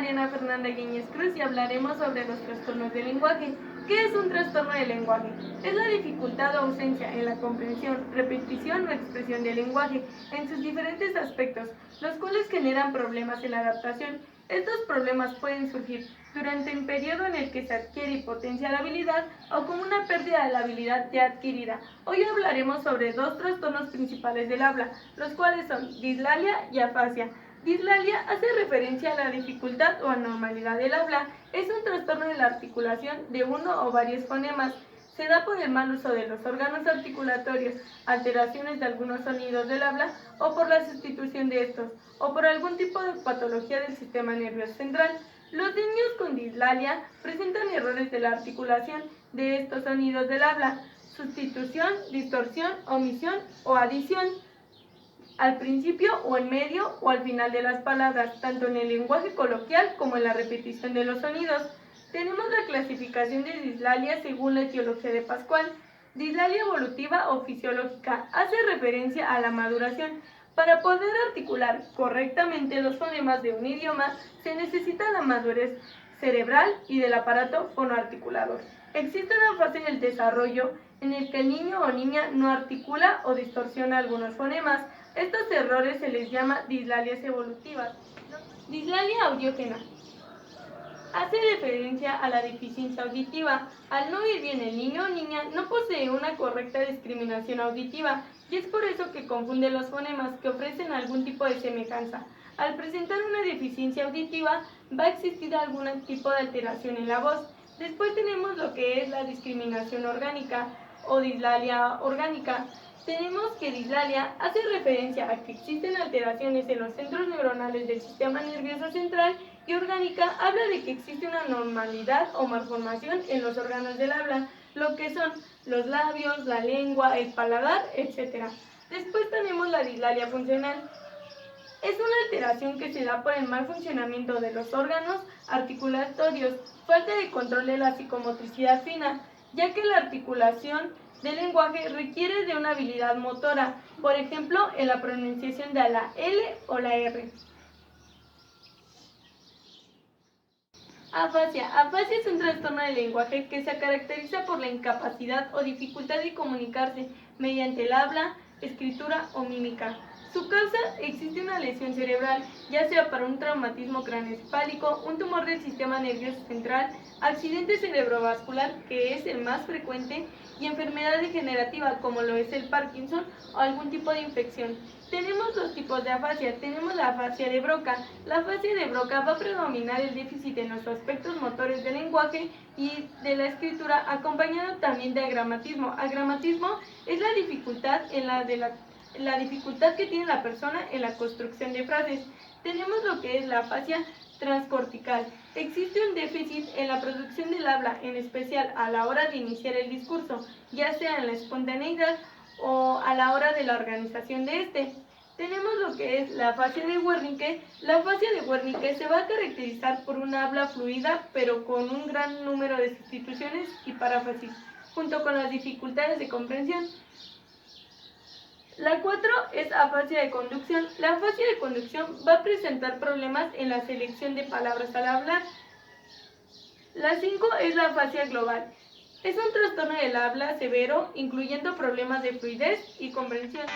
Mariana Fernanda Guiñez Cruz y hablaremos sobre los trastornos del lenguaje. ¿Qué es un trastorno del lenguaje? Es la dificultad o ausencia en la comprensión, repetición o expresión del lenguaje en sus diferentes aspectos, los cuales generan problemas en la adaptación. Estos problemas pueden surgir durante un periodo en el que se adquiere y potencia la habilidad o como una pérdida de la habilidad ya adquirida. Hoy hablaremos sobre dos trastornos principales del habla, los cuales son dislalia y afasia. Dislalia hace referencia a la dificultad o anormalidad del habla. Es un trastorno de la articulación de uno o varios fonemas. Se da por el mal uso de los órganos articulatorios, alteraciones de algunos sonidos del habla o por la sustitución de estos, o por algún tipo de patología del sistema nervioso central. Los niños con dislalia presentan errores de la articulación de estos sonidos del habla, sustitución, distorsión, omisión o adición al principio o en medio o al final de las palabras, tanto en el lenguaje coloquial como en la repetición de los sonidos. Tenemos la clasificación de dislalia según la etiología de Pascual. Dislalia evolutiva o fisiológica hace referencia a la maduración. Para poder articular correctamente los fonemas de un idioma, se necesita la madurez cerebral y del aparato fonoarticulador. Existe una fase en el desarrollo en el que el niño o niña no articula o distorsiona algunos fonemas. Estos errores se les llama dislalias evolutivas. Dislalia audiógena hace referencia a la deficiencia auditiva. Al no oír bien el niño o niña no posee una correcta discriminación auditiva y es por eso que confunde los fonemas que ofrecen algún tipo de semejanza. Al presentar una deficiencia auditiva va a existir algún tipo de alteración en la voz. Después tenemos lo que es la discriminación orgánica o dislalia orgánica. Tenemos que dislalia hace referencia a que existen alteraciones en los centros neuronales del sistema nervioso central y orgánica habla de que existe una anormalidad o malformación en los órganos del habla, lo que son los labios, la lengua, el paladar, etc. Después tenemos la dislalia funcional. Es una alteración que se da por el mal funcionamiento de los órganos articulatorios, falta de control de la psicomotricidad fina, ya que la articulación del lenguaje requiere de una habilidad motora, por ejemplo, en la pronunciación de la L o la R. Afasia. Afasia es un trastorno del lenguaje que se caracteriza por la incapacidad o dificultad de comunicarse mediante el habla, escritura o mímica. Su causa existe una lesión cerebral, ya sea para un traumatismo craneoencefálico, un tumor del sistema nervioso central, accidente cerebrovascular, que es el más frecuente, y enfermedad degenerativa como lo es el Parkinson o algún tipo de infección. Tenemos dos tipos de afasia. Tenemos la afasia de Broca. La afasia de Broca va a predominar el déficit en los aspectos motores del lenguaje y de la escritura, acompañado también de agramatismo. Agramatismo es la dificultad la dificultad que tiene la persona en la construcción de frases. Tenemos lo que es la afasia transcortical. Existe un déficit en la producción del habla, en especial a la hora de iniciar el discurso, ya sea en la espontaneidad o a la hora de la organización de este. Tenemos lo que es la afasia de Wernicke. La afasia de Wernicke se va a caracterizar por un habla fluida, pero con un gran número de sustituciones y paráfrasis, junto con las dificultades de comprensión. La 4 es afasia de conducción. La afasia de conducción va a presentar problemas en la selección de palabras al hablar. La 5 es la afasia global. Es un trastorno del habla severo, incluyendo problemas de fluidez y comprensión.